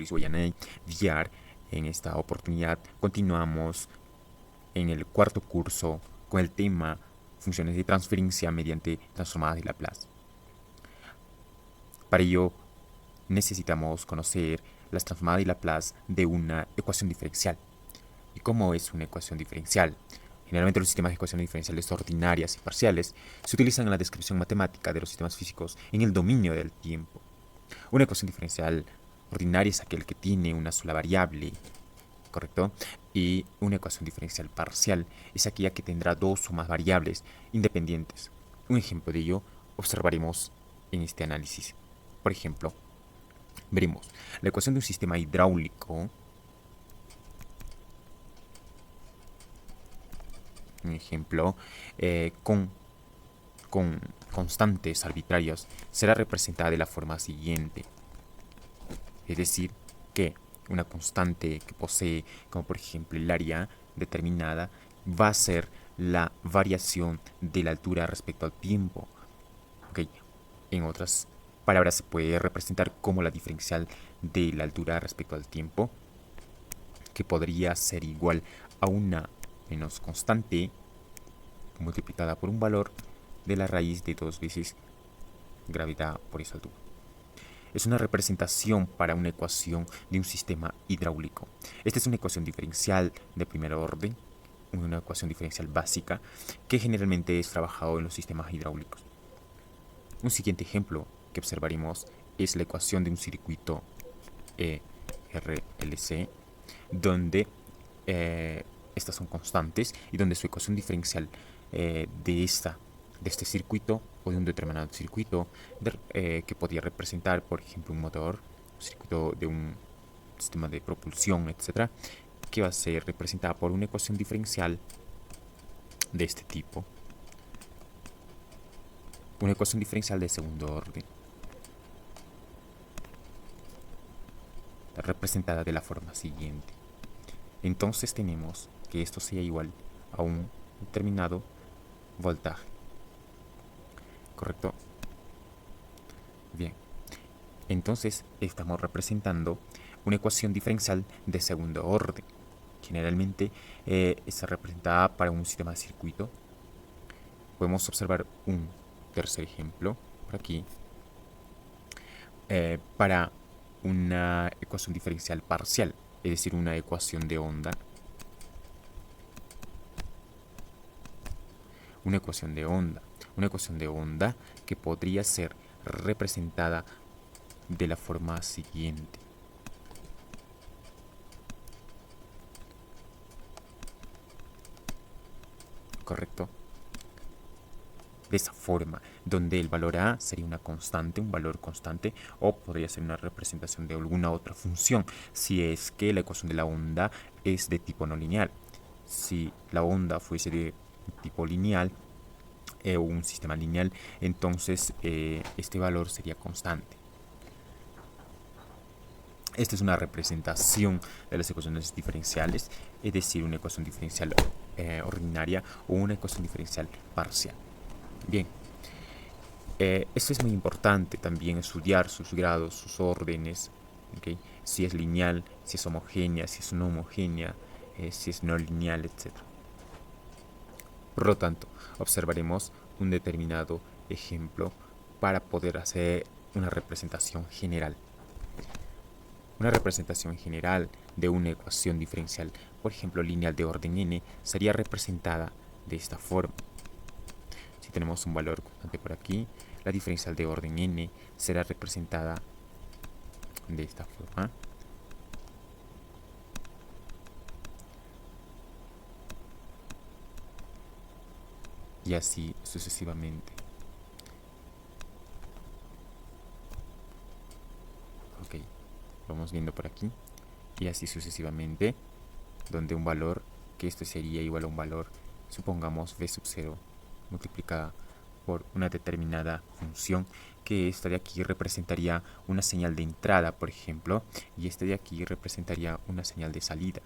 Luis Guayanay Villar. En esta oportunidad continuamos en el cuarto curso con el tema funciones de transferencia mediante transformadas de Laplace. Para ello necesitamos conocer las transformadas de Laplace de una ecuación diferencial. ¿Y cómo es una ecuación diferencial? Generalmente los sistemas de ecuaciones diferenciales ordinarias y parciales se utilizan en la descripción matemática de los sistemas físicos en el dominio del tiempo. Una ecuación diferencial ordinaria es aquel que tiene una sola variable, ¿correcto? Y una ecuación diferencial parcial es aquella que tendrá dos o más variables independientes. Un ejemplo de ello observaremos en este análisis. Por ejemplo, veremos la ecuación de un sistema hidráulico. Un ejemplo, con constantes arbitrarias será representada de la forma siguiente. Es decir, que una constante que posee, como por ejemplo el área determinada, va a ser la variación de la altura respecto al tiempo. Okay. En otras palabras, se puede representar como la diferencial de la altura respecto al tiempo, que podría ser igual a una menos constante multiplicada por un valor de la raíz de 2 veces gravedad por esa altura. Es una representación para una ecuación de un sistema hidráulico. Esta es una ecuación diferencial de primer orden, una ecuación diferencial básica que generalmente es trabajado en los sistemas hidráulicos. Un siguiente ejemplo que observaremos es la ecuación de un circuito RLC, donde estas son constantes y donde su ecuación diferencial de este circuito o de un determinado circuito que podría representar, por ejemplo, un motor, un circuito de un sistema de propulsión, etcétera, que va a ser representada por una ecuación diferencial de este tipo, una ecuación diferencial de segundo orden, representada de la forma siguiente. Entonces tenemos que esto sea igual a un determinado voltaje, ¿correcto? Bien, entonces estamos representando una ecuación diferencial de segundo orden. Generalmente está representada para un sistema de circuito. Podemos observar un tercer ejemplo por aquí para una ecuación diferencial parcial, es decir, una ecuación de onda. Una ecuación de onda que podría ser representada de la forma siguiente. ¿Correcto? De esa forma, donde el valor A sería una constante, un valor constante, o podría ser una representación de alguna otra función, si es que la ecuación de la onda es de tipo no lineal. Si la onda fuese de tipo lineal, o un sistema lineal, entonces este valor sería constante. Esta es una representación de las ecuaciones diferenciales, es decir, una ecuación diferencial ordinaria o una ecuación diferencial parcial. Bien, esto es muy importante también, estudiar sus grados, sus órdenes, ¿okay? Si es lineal, si es homogénea, si es no homogénea, si es no lineal, etc. Por lo tanto, observaremos un determinado ejemplo para poder hacer una representación general. Una representación general de una ecuación diferencial, por ejemplo, lineal de orden n, sería representada de esta forma. Si tenemos un valor constante por aquí, la diferencial de orden n será representada de esta forma. Y así sucesivamente. Ok, vamos viendo por aquí. Y así sucesivamente, donde un valor, que esto sería igual a un valor, supongamos v sub 0 multiplicada por una determinada función, que esta de aquí representaría una señal de entrada, por ejemplo, y este de aquí representaría una señal de salida.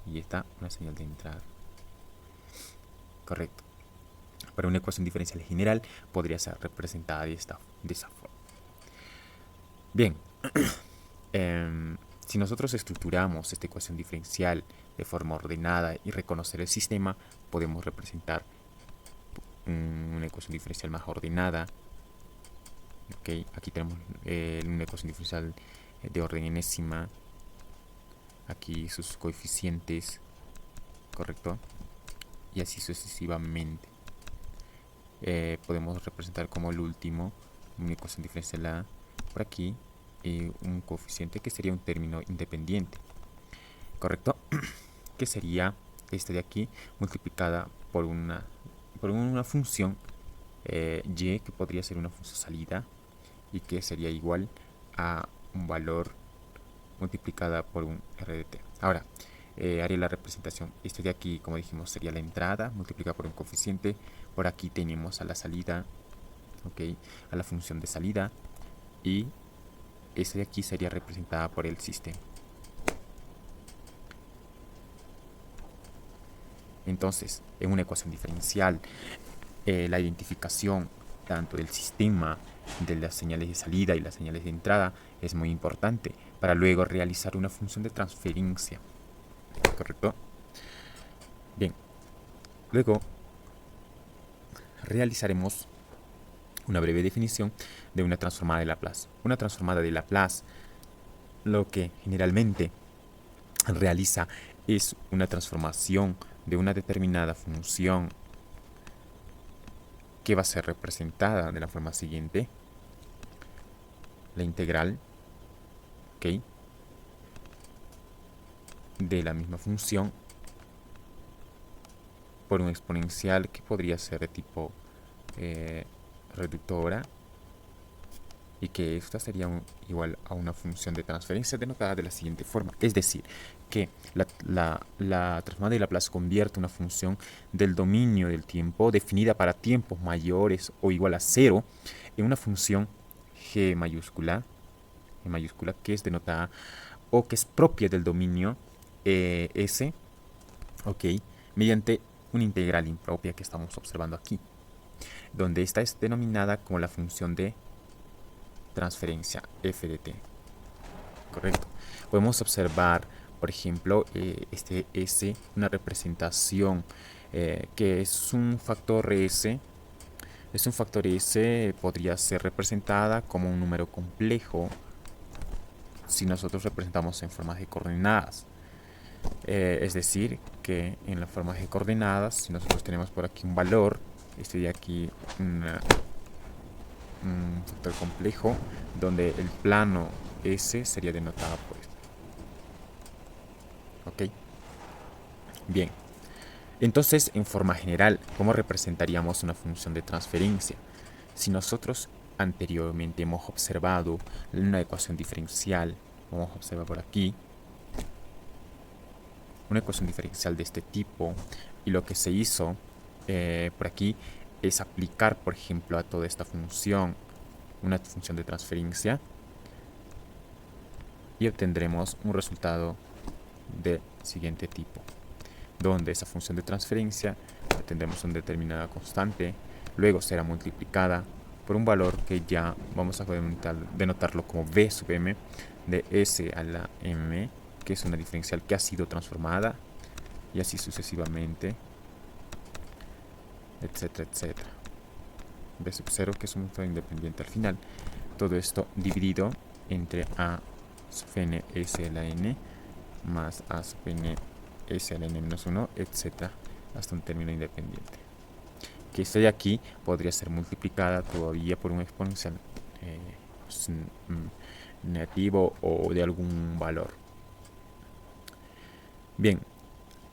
Y esta una señal de entrada. Correcto. Para una ecuación diferencial general podría ser representada de esa forma. Bien, Si nosotros estructuramos esta ecuación diferencial de forma ordenada y reconocer el sistema, podemos representar una ecuación diferencial más ordenada. Okay, aquí tenemos una ecuación diferencial de orden enésima. Aquí sus coeficientes, ¿correcto? Y así sucesivamente. Podemos representar como el último una ecuación diferencial A por aquí y un coeficiente que sería un término independiente, ¿correcto? Que sería este de aquí multiplicada por una función y, que podría ser una función salida y que sería igual a un valor multiplicada por un RDT. Ahora, haré la representación. Este de aquí, como dijimos, sería la entrada multiplicada por un coeficiente. Por aquí tenemos a la salida, ¿ok? A la función de salida. Y este de aquí sería representada por el sistema. Entonces, en una ecuación diferencial, la identificación tanto del sistema, de las señales de salida y las señales de entrada es muy importante para luego realizar una función de transferencia, ¿correcto? Bien, luego realizaremos una breve definición de una transformada de Laplace. Una transformada de Laplace lo que generalmente realiza es una transformación de una determinada función que va a ser representada de la forma siguiente: la integral, ¿ok?, de la misma función por un exponencial que podría ser de tipo reductora, y que esta sería igual a una función de transferencia denotada de la siguiente forma. Es decir, que la transformada de Laplace convierte una función del dominio del tiempo definida para tiempos mayores o igual a 0 en una función g mayúscula que es denotada o que es propia del dominio S, ok, mediante una integral impropia que estamos observando aquí, donde esta es denominada como la función de transferencia f de t, correcto. Podemos observar, por ejemplo, este S, una representación que es un factor S. Es un factor S, podría ser representada como un número complejo si nosotros representamos en formas de coordenadas. Es decir, que en las formas de coordenadas, si nosotros tenemos por aquí un valor, este de aquí un factor complejo, donde el plano S sería denotado por esto. ¿Ok? Bien. Entonces, en forma general, ¿cómo representaríamos una función de transferencia? Si nosotros anteriormente hemos observado una ecuación diferencial, vamos a observar por aquí, una ecuación diferencial de este tipo, y lo que se hizo por aquí es aplicar, por ejemplo, a toda esta función una función de transferencia y obtendremos un resultado del siguiente tipo, donde esa función de transferencia tendremos una determinada constante, luego será multiplicada por un valor que ya vamos a denotarlo como v sub m de s a la m, que es una diferencial que ha sido transformada, y así sucesivamente, etcétera, etcétera. V sub 0, que es un factor independiente al final. Todo esto dividido entre a sub n s a la n más a sub n s a la n menos 1, etcétera, hasta un término independiente. Que esta de aquí podría ser multiplicada todavía por un exponencial negativo o de algún valor. Bien,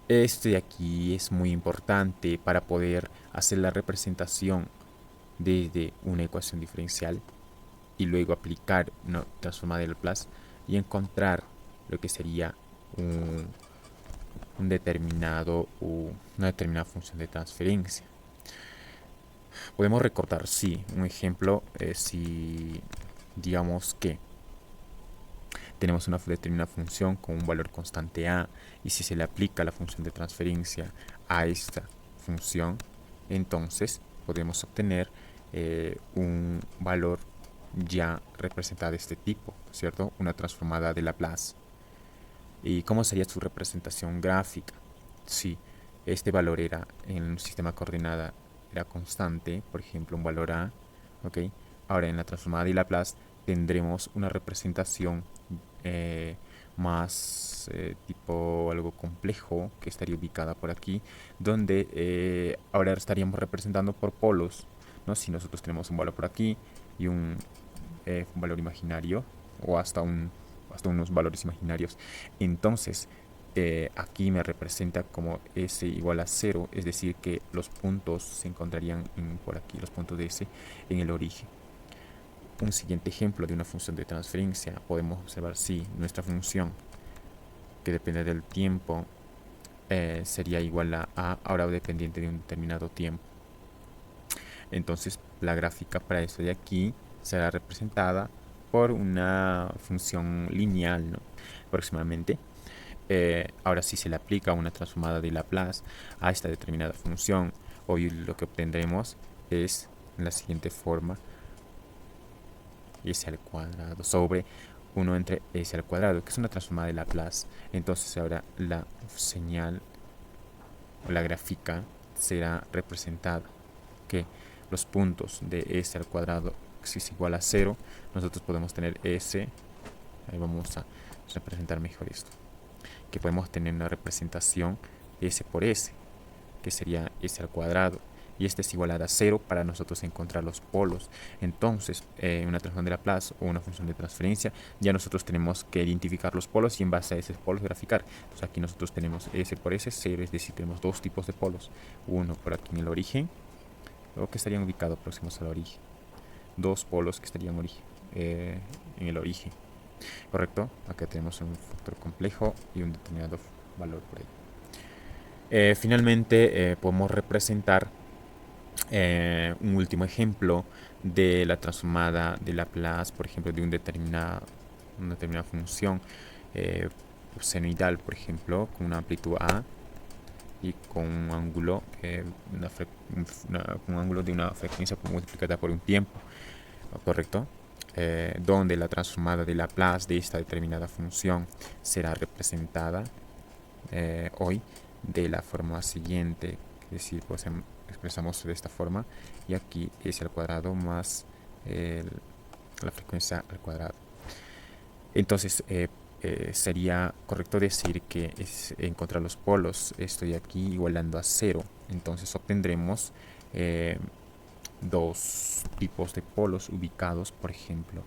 este de aquí es muy importante para poder hacer la representación desde una ecuación diferencial y luego aplicar una transformada de Laplace y encontrar lo que sería una determinada función de transferencia. Podemos recordar, sí, un ejemplo, si digamos que tenemos una determinada función con un valor constante a, y si se le aplica la función de transferencia a esta función, entonces podemos obtener un valor ya representada de este tipo, ¿cierto? Una transformada de Laplace. ¿Y cómo sería su representación gráfica? Si este valor era en un sistema coordenada era constante, por ejemplo un valor A, ¿ok? Ahora en la transformada de Laplace tendremos una representación más tipo algo complejo, que estaría ubicada por aquí, donde ahora estaríamos representando por polos, ¿no? Si nosotros tenemos un valor por aquí y un valor imaginario, o hasta unos valores imaginarios, entonces aquí me representa como S igual a 0, es decir que los puntos se encontrarían por aquí, los puntos de S en el origen. Un siguiente ejemplo de una función de transferencia, podemos observar si nuestra función, que depende del tiempo, sería igual a ahora dependiente de un determinado tiempo. Entonces la gráfica para esto de aquí será representada por una función lineal, ¿no? Aproximadamente. Ahora si se le aplica una transformada de Laplace a esta determinada función, hoy lo que obtendremos es la siguiente forma: s al cuadrado sobre 1 entre s al cuadrado, que es una transformada de Laplace. Entonces ahora la señal o la gráfica será representada que los puntos de s al cuadrado, si es igual a 0, nosotros podemos tener s, ahí vamos a representar mejor esto, que podemos tener una representación s por s, que sería s al cuadrado, y este es igual a 0 para nosotros encontrar los polos. Entonces, una transformación de Laplace o una función de transferencia, ya nosotros tenemos que identificar los polos y en base a esos polos graficar. Entonces aquí nosotros tenemos s por s, 0, es decir, tenemos dos tipos de polos, uno por aquí en el origen, o que estarían ubicados próximos al origen, dos polos que estarían en el origen, correcto. Acá tenemos un factor complejo y un determinado valor por ahí. Finalmente podemos representar un último ejemplo de la transformada de Laplace, por ejemplo, de una determinada función senoidal, por ejemplo, con una amplitud A y con un ángulo, un ángulo de una frecuencia multiplicada por un tiempo, ¿correcto? Donde la transformada de Laplace de esta determinada función será representada hoy de la forma siguiente, es decir, pues expresamos de esta forma, y aquí es al cuadrado más la frecuencia al cuadrado. Entonces sería correcto decir que es encontrar los polos, estoy aquí igualando a 0, entonces obtendremos dos tipos de polos ubicados, por ejemplo,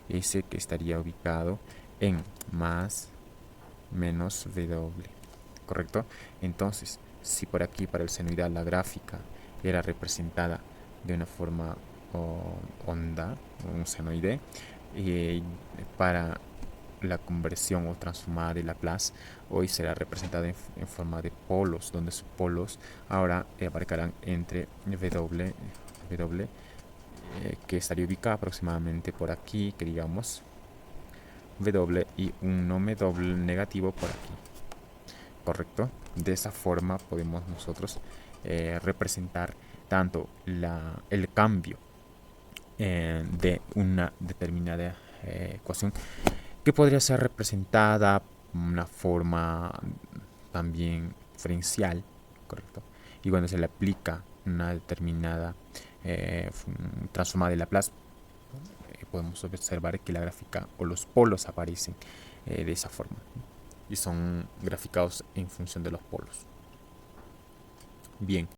ese que estaría ubicado en más menos W, ¿correcto? Entonces, si por aquí para el senoidal la gráfica era representada de una forma onda, un senoide, para la conversión o transformada de Laplace hoy será representada en forma de polos, donde sus polos ahora abarcarán entre W, que estaría ubicada aproximadamente por aquí, que digamos W, y un W negativo por aquí, correcto. De esa forma podemos nosotros representar tanto el cambio de una determinada ecuación, que podría ser representada de una forma también diferencial, correcto, y cuando se le aplica una determinada transformada de Laplace, podemos observar que la gráfica o los polos aparecen de esa forma y son graficados en función de los polos. Bien.